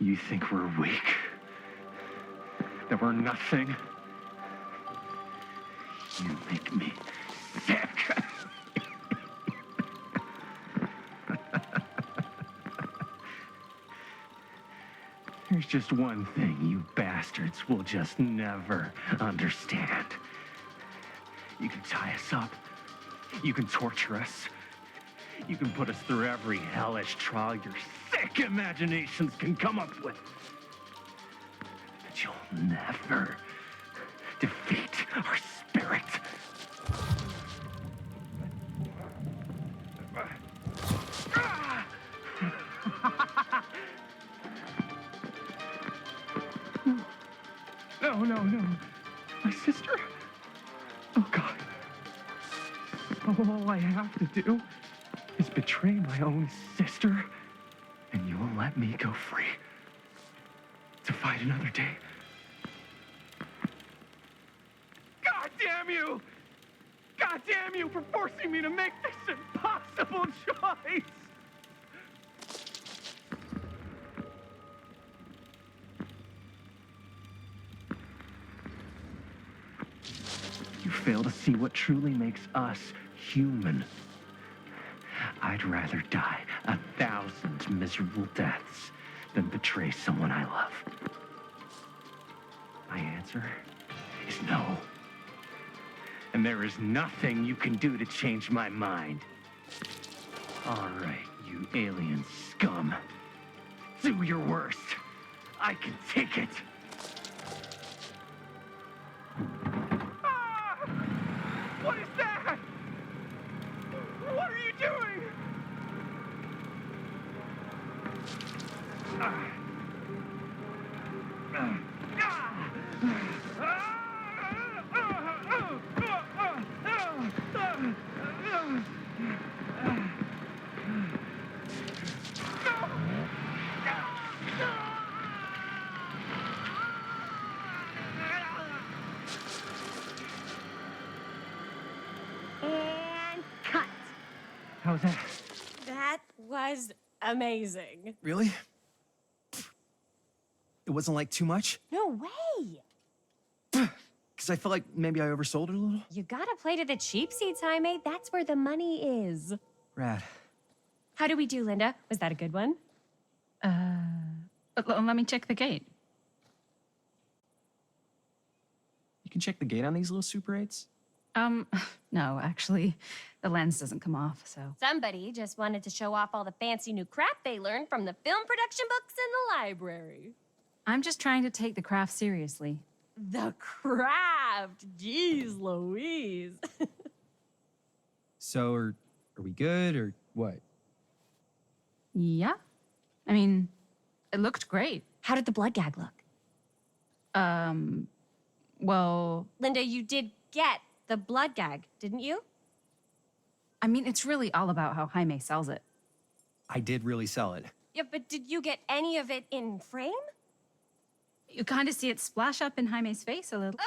You think we're weak? That we're nothing? You make me sick. There's just one thing you bastards will just never understand. You can tie us up. You can torture us. You can put us through every hellish trial your sick imaginations can come up with. But you'll never defeat our spirit. No. My sister? Oh, God. All I have to do is betray my own sister, and you will let me go free to fight another day. God damn you! God damn you for forcing me to make this impossible choice! You fail to see what truly makes us human. I'd rather die 1,000 miserable deaths than betray someone I love. My answer is no. And there is nothing you can do to change my mind. All right, you alien scum. Do your worst. I can take it. What is that? What are you doing? And cut. How's that? That was amazing. Really? It wasn't like too much? No way. Because I felt like maybe I oversold it a little? You gotta play to the cheap seats, Jaime. That's where the money is. Rad. How do we do, Linda? Was that a good one? Let me check the gate. You can check the gate on these little Super 8s? No, actually, the lens doesn't come off, so. Somebody just wanted to show off all the fancy new crap they learned from the film production books in the library. I'm just trying to take the craft seriously. The craft! Jeez Louise. So, are we good, or what? Yeah? I mean, it looked great. How did the blood gag look? Well, Linda, you did get the blood gag, didn't you? I mean, it's really all about how Jaime sells it. I did really sell it. Yeah, but did you get any of it in frame? You kind of see it splash up in Jaime's face a little. Linda!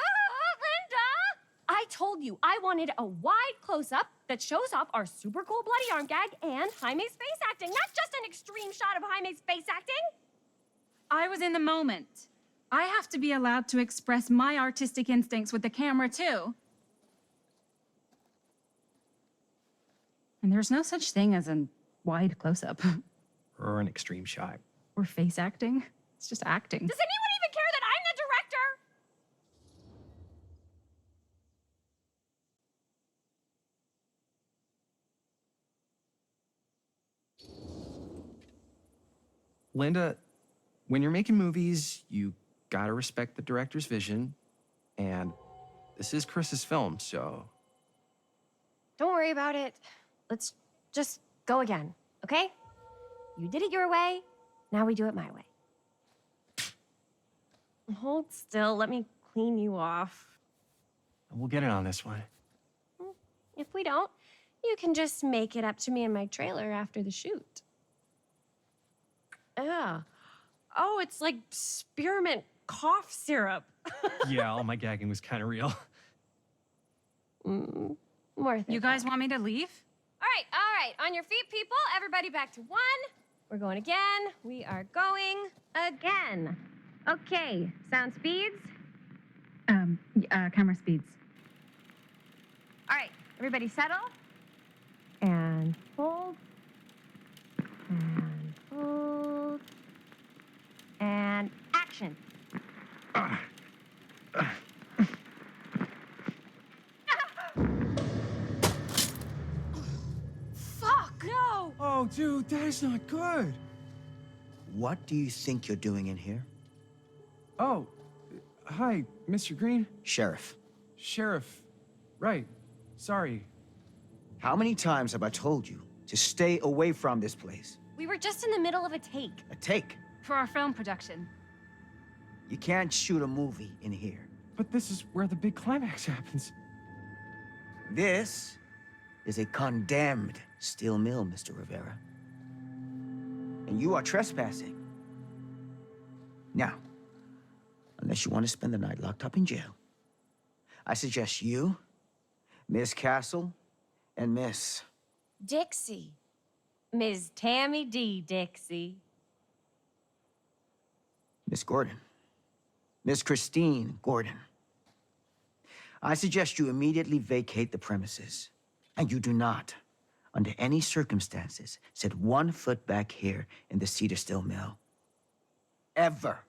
I told you I wanted a wide close-up that shows off our super cool bloody arm gag and Jaime's face acting, not just an extreme shot of Jaime's face acting. I was in the moment. I have to be allowed to express my artistic instincts with the camera, too. And there's no such thing as a wide close-up. Or an extreme shot. Or face acting. It's just acting. Does anyone even care that I'm the director? Linda, when you're making movies, you gotta respect the director's vision. And this is Chris's film, so... Don't worry about it. Let's just go again, okay? You did it your way, now we do it my way. Hold still, let me clean you off. We'll get it on this one. If we don't, you can just make it up to me in my trailer after the shoot. Yeah. Oh, it's like spearmint cough syrup. Yeah, all my gagging was kind of real. Worth it. You guys want me to leave? All right. On your feet, people. Everybody back to 1, We're going again. We are going again. Okay, sound speeds. Camera speeds. All right, everybody settle. And hold. And hold. And action. Fuck, no! Oh, dude, that is not good. What do you think you're doing in here? Oh, hi, Mr. Green. Sheriff, Sheriff. Right. Sorry. how many times have I told you to stay away from this place? We were just in the middle of a take. A take. For our film production. You can't shoot a movie in here. But this is where the big climax happens. This is a condemned steel mill, Mr. Rivera. And you are trespassing. Now, unless you want to spend the night locked up in jail, I suggest you, Miss Castle, and Miss... Dixie. Ms. Tammy D. Dixie. Miss Gordon. Miss Christine Gordon. I suggest you immediately vacate the premises. And you do not, under any circumstances, set 1 foot back here in the Cedar Steel Mill. Ever.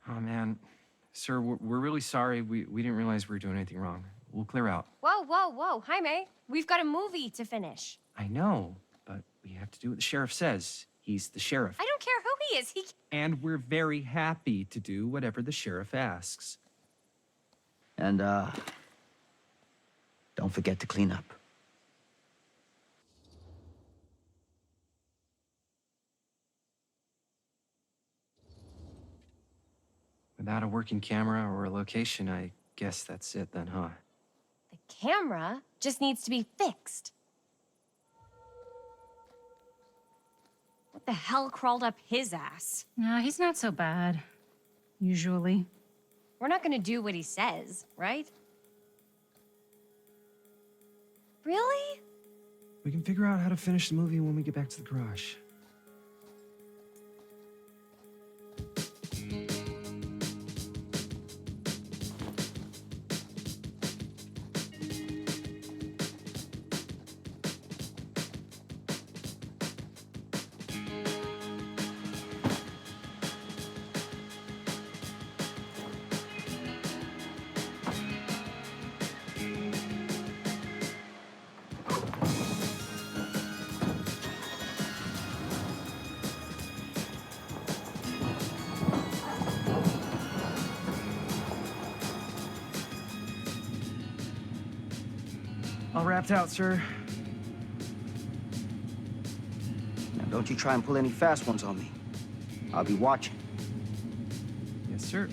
Oh, man. Sir, we're really sorry. We didn't realize we were doing anything wrong. We'll clear out. Whoa, whoa, whoa. Jaime, we've got a movie to finish. I know, but we have to do what the sheriff says. He's the sheriff. I don't care who he is. And we're very happy to do whatever the sheriff asks. And, don't forget to clean up. Without a working camera or a location, I guess that's it then, huh? The camera just needs to be fixed. What the hell crawled up his ass? No, he's not so bad. Usually. We're not gonna do what he says, right? Really? We can figure out how to finish the movie when we get back to the garage. All wrapped out, sir. Now, don't you try and pull any fast ones on me. I'll be watching. Yes, sir.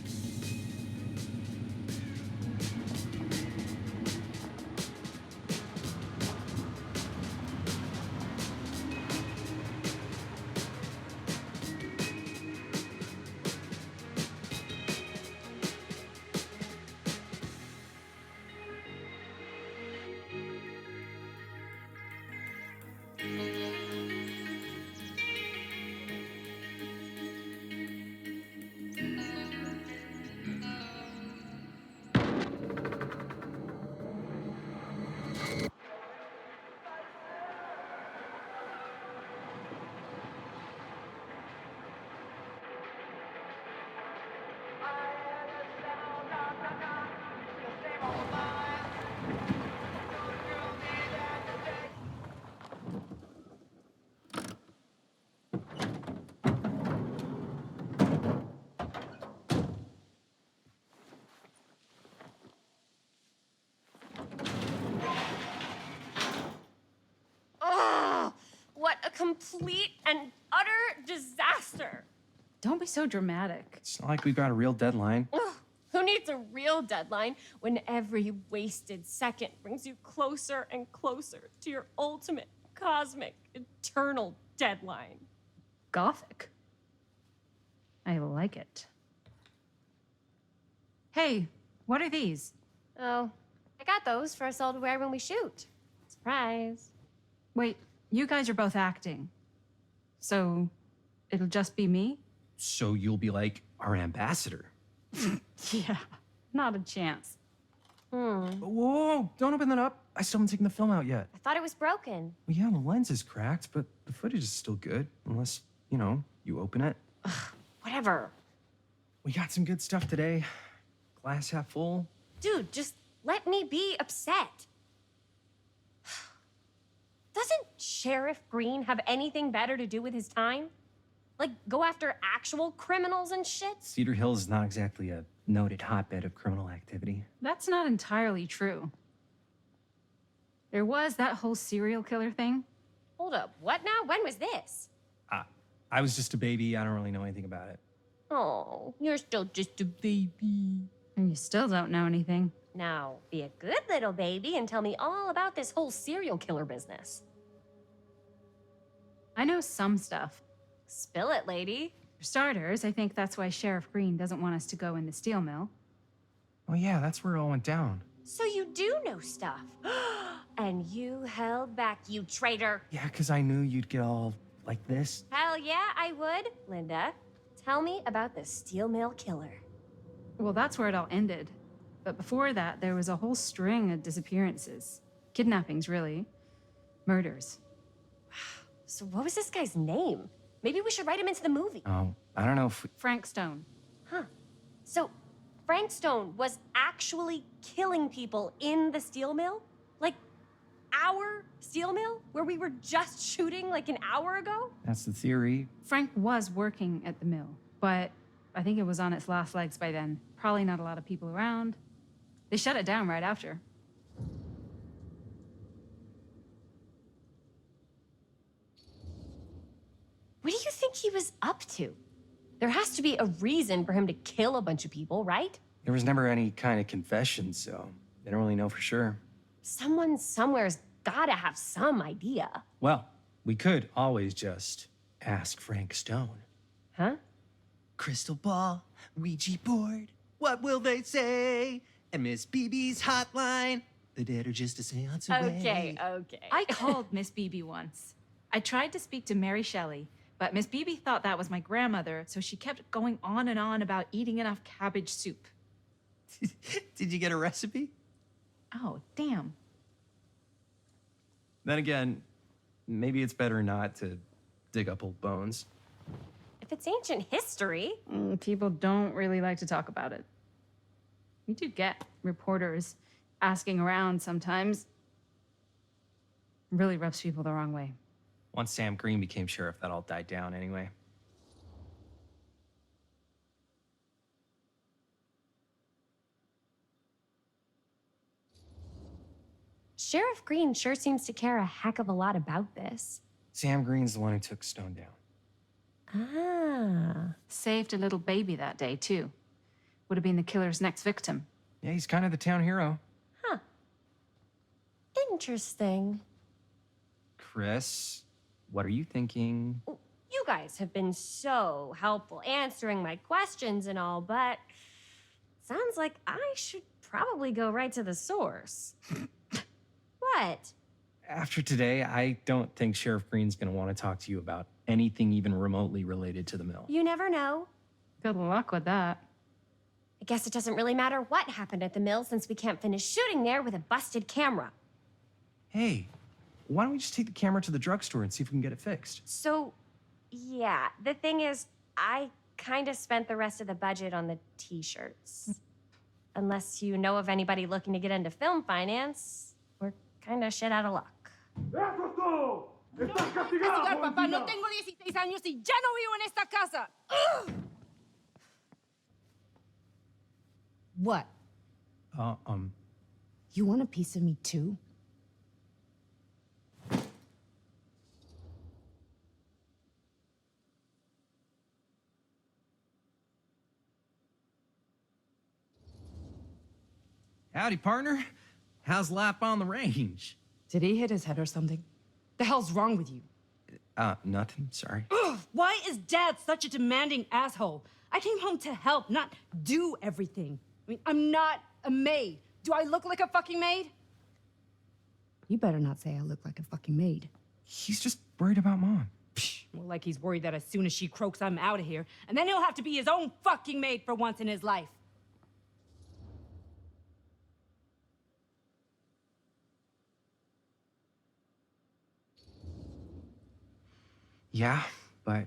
What a complete and utter disaster. Don't be so dramatic. It's not like we've got a real deadline. Ugh, who needs a real deadline when every wasted second brings you closer and closer to your ultimate, cosmic, eternal deadline? Gothic. I like it. Hey, what are these? Oh, I got those for us all to wear when we shoot. Surprise. Wait, you guys are both acting. So it'll just be me? So you'll be like our ambassador. Yeah, not a chance. Whoa, whoa, don't open that up. I still haven't taken the film out yet. I thought it was broken. Well, yeah, the lens is cracked, but the footage is still good. Unless, you know, you open it. Whatever. We got some good stuff today. Glass half full. Dude, just let me be upset. Doesn't Sheriff Green have anything better to do with his time? Like, go after actual criminals and shit? Cedar Hills is not exactly a noted hotbed of criminal activity. That's not entirely true. There was that whole serial killer thing. Hold up, what now? When was this? I was just a baby. I don't really know anything about it. Oh, you're still just a baby. And you still don't know anything. Now, be a good little baby and tell me all about this whole serial killer business. I know some stuff. Spill it, lady. For starters, I think that's why Sheriff Green doesn't want us to go in the steel mill. Oh, yeah, that's where it all went down. So you do know stuff. And you held back, you traitor. Yeah, because I knew you'd get all like this. Hell yeah, I would. Linda, tell me about the steel mill killer. Well, that's where it all ended. But before that, there was a whole string of disappearances. Kidnappings, really. Murders. So what was this guy's name? Maybe we should write him into the movie. Oh, I don't know if... Frank Stone. Huh. So Frank Stone was actually killing people in the steel mill? Like our steel mill? Where we were just shooting like an hour ago? That's the theory. Frank was working at the mill, but I think it was on its last legs by then. Probably not a lot of people around. They shut it down right after. What do you think he was up to? There has to be a reason for him to kill a bunch of people, right? There was never any kind of confession, so they don't really know for sure. Someone somewhere's gotta have some idea. Well, we could always just ask Frank Stone. Huh? Crystal ball, Ouija board, what will they say? And Miss BB's hotline, the dead are just a seance away. Okay. I called Miss Beebe once. I tried to speak to Mary Shelley, but Miss Beebe thought that was my grandmother, so she kept going on and on about eating enough cabbage soup. Did you get a recipe? Oh, damn. Then again, maybe it's better not to dig up old bones. If it's ancient history. People don't really like to talk about it. We do get reporters asking around sometimes. Really rubs people the wrong way. Once Sam Green became sheriff, that all died down anyway. Sheriff Green sure seems to care a heck of a lot about this. Sam Green's the one who took Stone down. Ah. Saved a little baby that day, too. Would have been the killer's next victim. Yeah, he's kind of the town hero. Huh. Interesting. Chris, what are you thinking? You guys have been so helpful answering my questions and all, but sounds like I should probably go right to the source. What? After today, I don't think Sheriff Green's gonna want to talk to you about anything even remotely related to the mill. You never know. Good luck with that. I guess it doesn't really matter what happened at the mill since we can't finish shooting there with a busted camera. Hey, why don't we just take the camera to the drugstore and see if we can get it fixed? So, yeah, the thing is, I kind of spent the rest of the budget on the t-shirts. Unless you know of anybody looking to get into film finance, we're kind of shit out of luck. Castigar, papá. No tengo 16 años y ya no vivo en esta casa. Ugh. What? You want a piece of me too? Howdy, partner. How's life on the range? Did he hit his head or something? The hell's wrong with you? Nothing, sorry. Ugh, why is Dad such a demanding asshole? I came home to help, not do everything. I mean, I'm not a maid. Do I look like a fucking maid? You better not say I look like a fucking maid. He's just worried about Mom. Well, like he's worried that as soon as she croaks, I'm out of here. And then he'll have to be his own fucking maid for once in his life. Yeah, but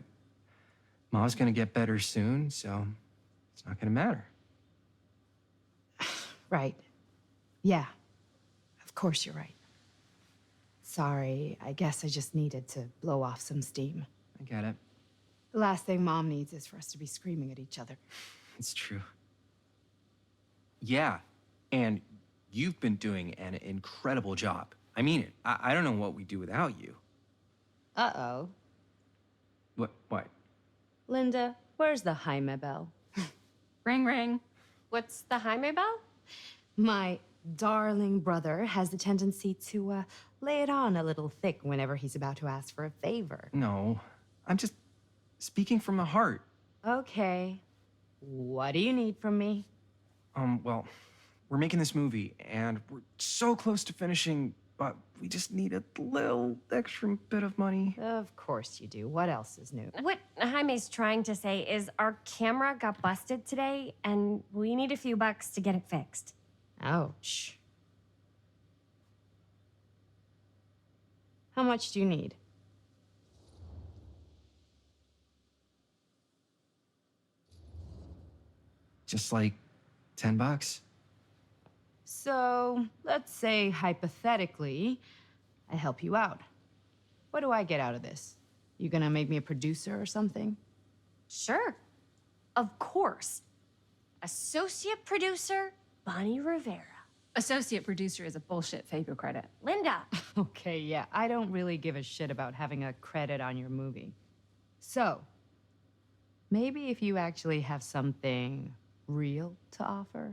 Mom's gonna get better soon, so it's not gonna matter. Right. Yeah. Of course you're right. Sorry, I guess I just needed to blow off some steam. I get it. The last thing Mom needs is for us to be screaming at each other. It's true. Yeah, and you've been doing an incredible job. I mean it. I don't know what we'd do without you. Uh-oh. What? Linda, where's the Jaime bell? Ring, ring. What's the Jaime bell? My darling brother has the tendency to lay it on a little thick whenever he's about to ask for a favor. No, I'm just speaking from the heart. Okay. What do you need from me? Well, we're making this movie, and we're so close to finishing, but we just need a little extra bit of money. Of course you do. What else is new? What Jaime's trying to say is our camera got busted today, and we need a few bucks to get it fixed. Ouch. How much do you need? Just like $10. So, let's say hypothetically, I help you out. What do I get out of this? You gonna make me a producer or something? Sure. Of course. Associate producer, Bonnie Rivera. Associate producer is a bullshit figure credit. Linda. Okay, yeah, I don't really give a shit about having a credit on your movie. So, maybe if you actually have something real to offer?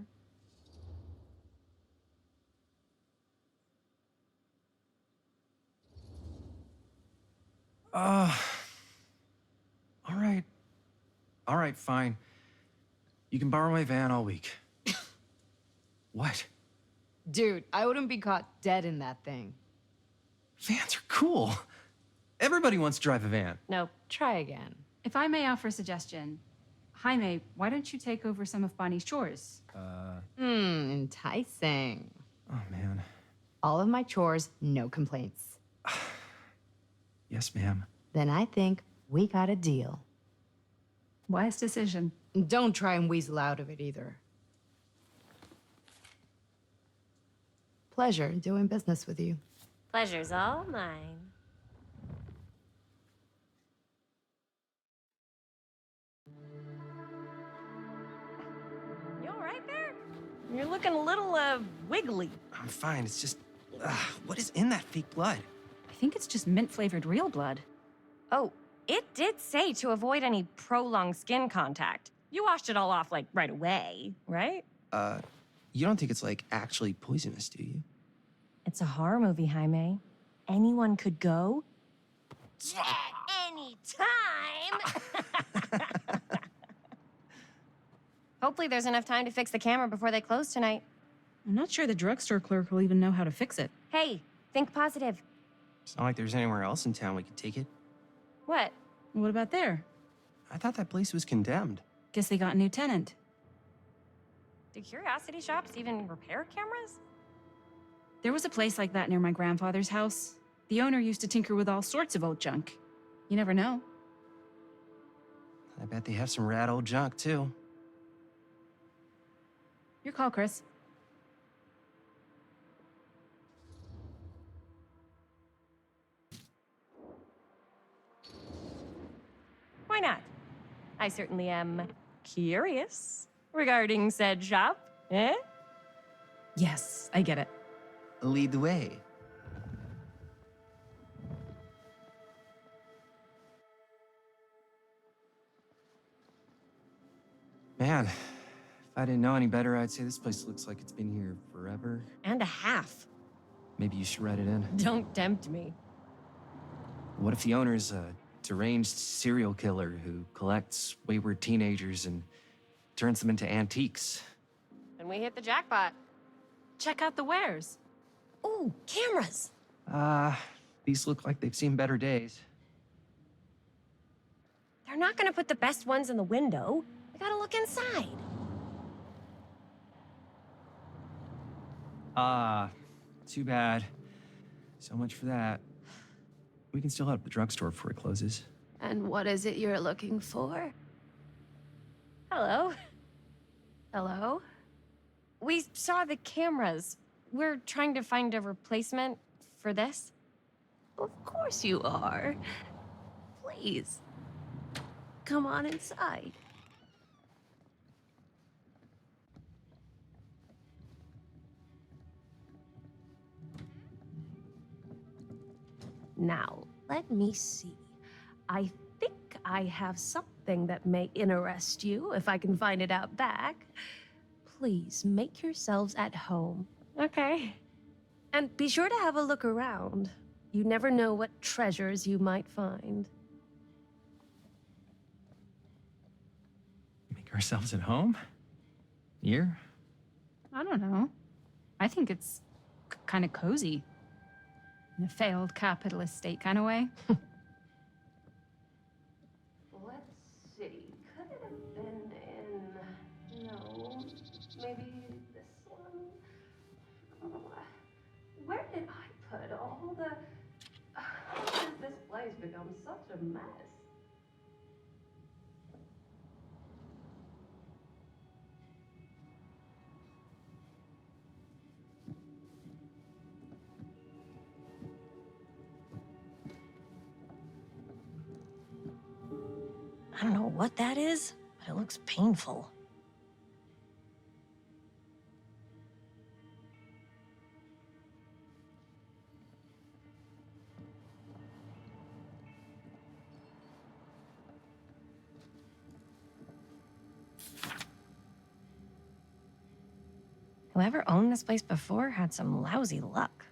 All right. All right, fine. You can borrow my van all week. What? Dude, I wouldn't be caught dead in that thing. Vans are cool. Everybody wants to drive a van. Nope. Try again. If I may offer a suggestion, Jaime, why don't you take over some of Bonnie's chores? Enticing. Oh, man. All of my chores, no complaints. Yes, ma'am. Then I think we got a deal. Wise decision. Don't try and weasel out of it either. Pleasure doing business with you. Pleasure's all mine. You all right there? You're looking a little, wiggly. I'm fine. It's just, what is in that fake blood? I think it's just mint-flavored real blood. Oh, it did say to avoid any prolonged skin contact. You washed it all off, like, right away, right? You don't think it's, like, actually poisonous, do you? It's a horror movie, Jaime. Anyone could go. At any time! Hopefully there's enough time to fix the camera before they close tonight. I'm not sure the drugstore clerk will even know how to fix it. Hey, think positive. It's not like there's anywhere else in town we could take it. What? What about there? I thought that place was condemned. Guess they got a new tenant. Do curiosity shops even repair cameras? There was a place like that near my grandfather's house. The owner used to tinker with all sorts of old junk. You never know. I bet they have some rad old junk, too. Your call, Chris. Why not? I certainly am curious regarding said shop, eh? Yes, I get it. Lead the way. Man, if I didn't know any better, I'd say this place looks like it's been here forever. And a half. Maybe you should write it in. Don't tempt me. What if the owner's a deranged serial killer who collects wayward teenagers and turns them into antiques? And we hit the jackpot. check out the wares. Ooh, cameras. These look like they've seen better days. They're not gonna put the best ones in the window. We gotta look inside. Too bad. So much for that. We can still head up the drugstore before it closes. And what is it you're looking for? Hello. Hello? We saw the cameras. We're trying to find a replacement for this. Of course you are. Please, come on inside. Now, let me see. I think I have something that may interest you, if I can find it out back. Please make yourselves at home. Okay. And be sure to have a look around. You never know what treasures you might find. Make ourselves at home? Here? I don't know. I think it's kind of cozy. In a failed capitalist state kind of way. Let's see. Could it have been in... No. Maybe this one? Where did I put all the... How has this place become such a mess? I don't know what that is, but it looks painful. Whoever owned this place before had some lousy luck.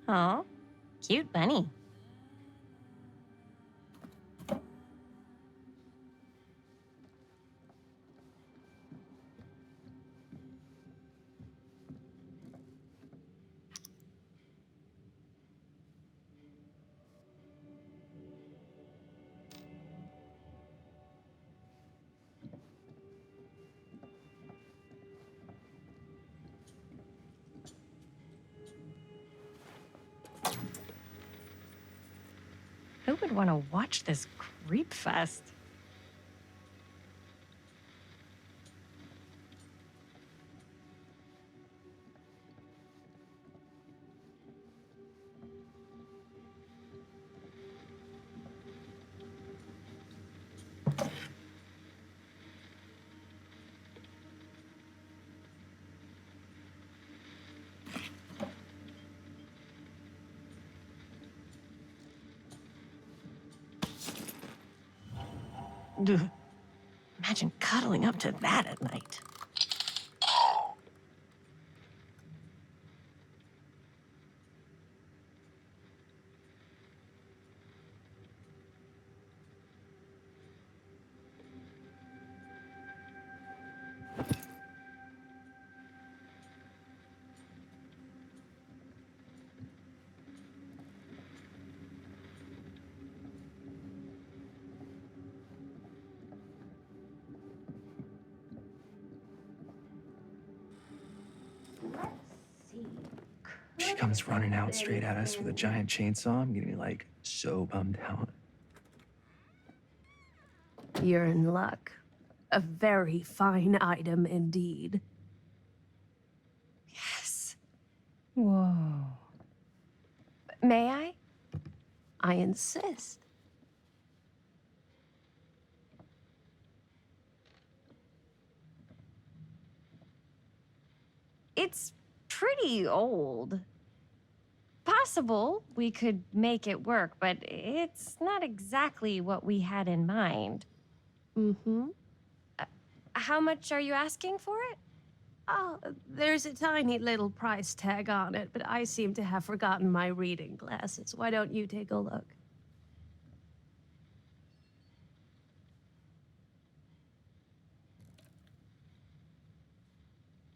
Aw, cute bunny. Who would want to watch this creep fest? Ugh. Imagine cuddling up to that at night. She comes running out straight at us with a giant chainsaw. I'm getting like so bummed out. You're in luck. A very fine item indeed. Yes. Whoa. May I? I insist. It's pretty old. possible we could make it work, but it's not exactly what we had in mind. Mm-hmm. How much are you asking for it? Oh, there's a tiny little price tag on it, but I seem to have forgotten my reading glasses. Why don't you take a look?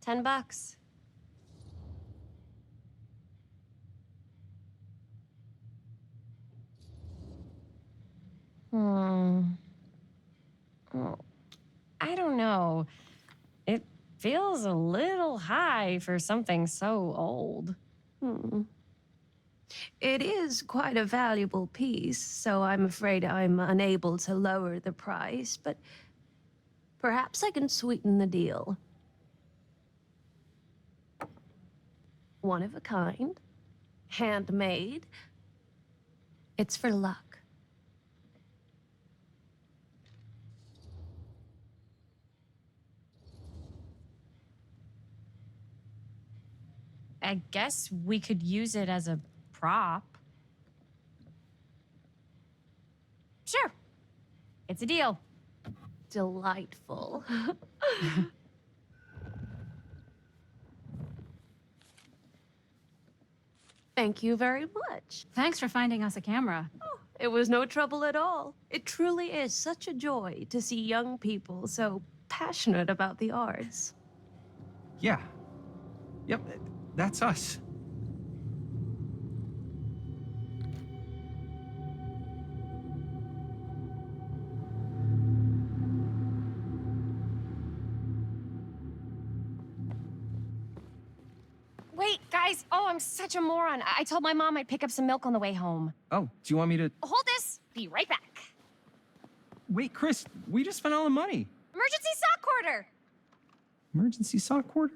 $10. Hmm. Oh, I don't know. It feels a little high for something so old. Hmm. It is quite a valuable piece, so I'm afraid I'm unable to lower the price, but perhaps I can sweeten the deal. One of a kind, handmade. It's for luck. I guess we could use it as a prop. Sure. It's a deal. Delightful. Thank you very much. Thanks for finding us a camera. It was no trouble at all. It truly is such a joy to see young people so passionate about the arts. Yeah. Yep, that's us. Wait, guys. Oh, I'm such a moron. I told my mom I'd pick up some milk on the way home. Oh, do you want me to... Hold this. Be right back. Wait, Chris, we just spent all the money. Emergency sock order. Emergency sock order?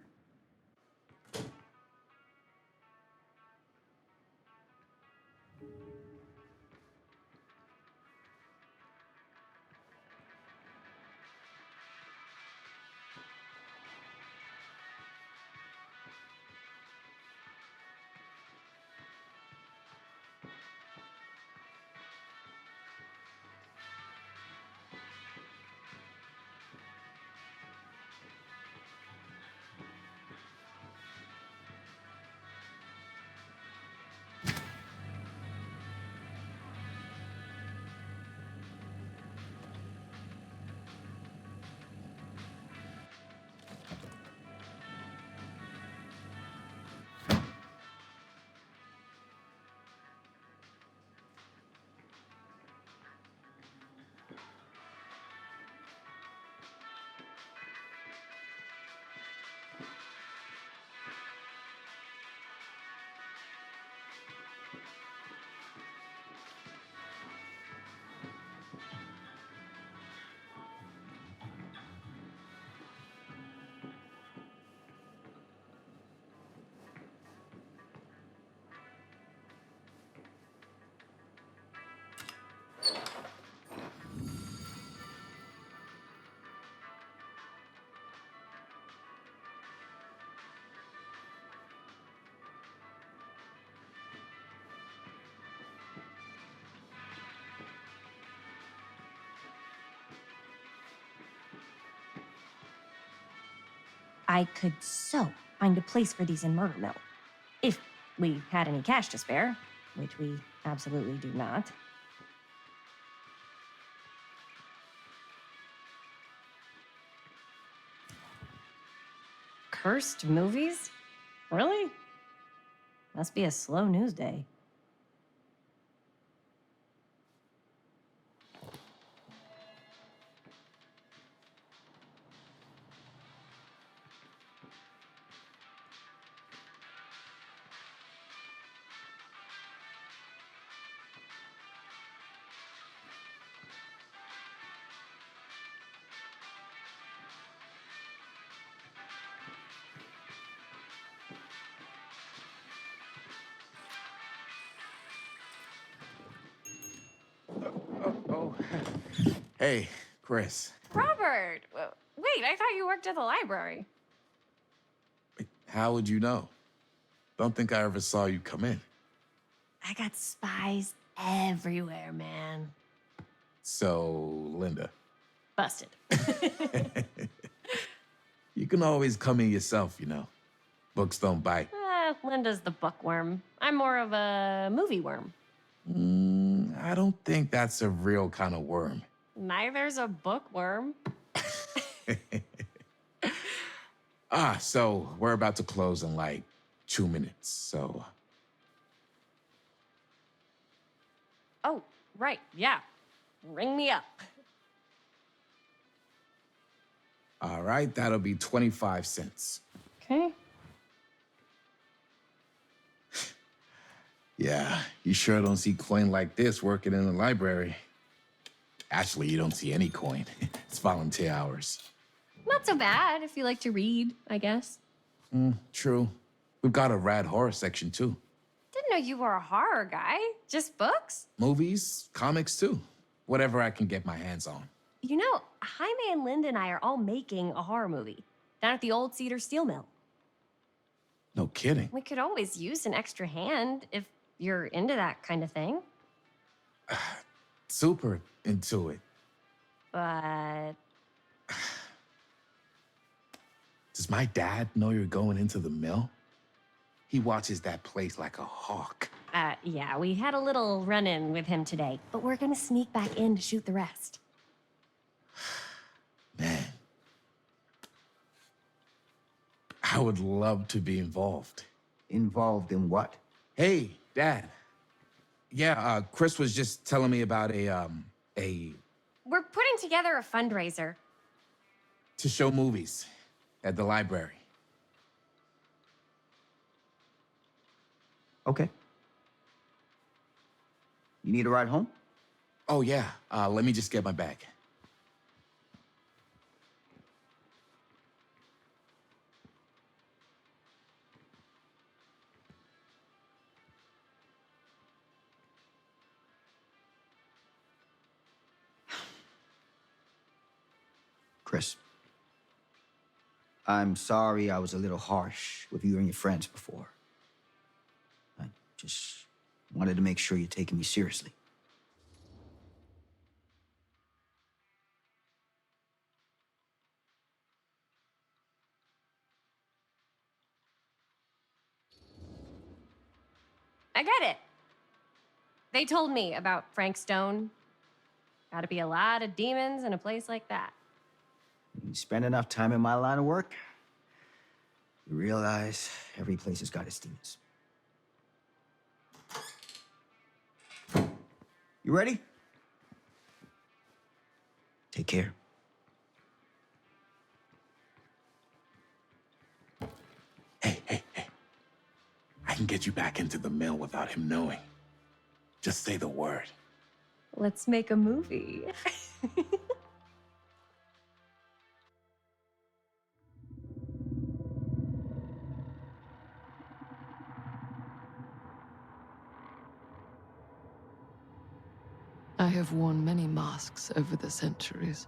I could so find a place for these in Murder Mill. If we had any cash to spare, which we absolutely do not. Cursed movies? Really? Must be a slow news day. Hey, Chris. Robert! Wait, I thought you worked at the library. How would you know? Don't think I ever saw you come in. I got spies everywhere, man. So, Linda, Busted. you can always come in yourself, you know. Books don't bite. Linda's the bookworm. I'm more of a movie worm. I don't think that's a real kind of worm. Neither's a bookworm. So we're about to close in like 2 minutes, so... Oh, right, yeah. Ring me up. All right, that'll be 25 cents. Okay. Yeah, you sure don't see coin like this working in the library. Actually, you don't see any coin. It's volunteer hours. Not so bad if you like to read, I guess. True. We've got a rad horror section, too. Didn't know you were a horror guy. Just books? Movies, comics, too. Whatever I can get my hands on. You know, Jaime and Linda and I are all making a horror movie down at the old Cedar Steel Mill. No kidding. We could always use an extra hand if you're into that kind of thing. Super into it. But Does my dad know you're going into the mill? He watches that place like a hawk. yeah, we had a little run-in with him today, but we're gonna sneak back in to shoot the rest. Man. I would love to be involved. Involved in what? Hey, Dad. Yeah, Chris was just telling me about a... We're putting together a fundraiser. to show movies at the library. Okay. You need a ride home? Oh, yeah. Let me just get my bag. Chris, I'm sorry I was a little harsh with you and your friends before. I just wanted to make sure you're taking me seriously. I get it. They told me about Frank Stone. Gotta be a lot of demons in a place like that. You spend enough time in my line of work, you realize every place has got its demons. You ready? Take care. Hey. I can get you back into the mill without him knowing. Just say the word. Let's make a movie. I have worn many masks over the centuries.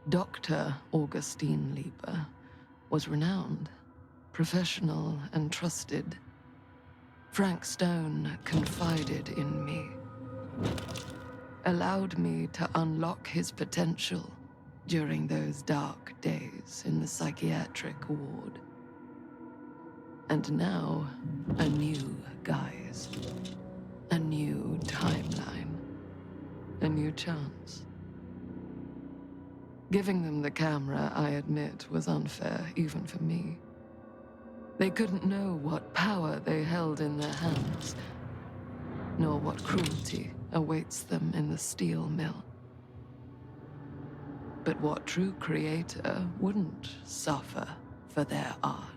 Dr. Augustine Lieber was renowned, professional, and trusted. Frank Stone confided in me, allowed me to unlock his potential during those dark days in the psychiatric ward. And now, a new guise, a new timeline. A new chance. Giving them the camera, I admit, was unfair, even for me. They couldn't know what power they held in their hands, nor what cruelty awaits them in the steel mill. But what true creator wouldn't suffer for their art?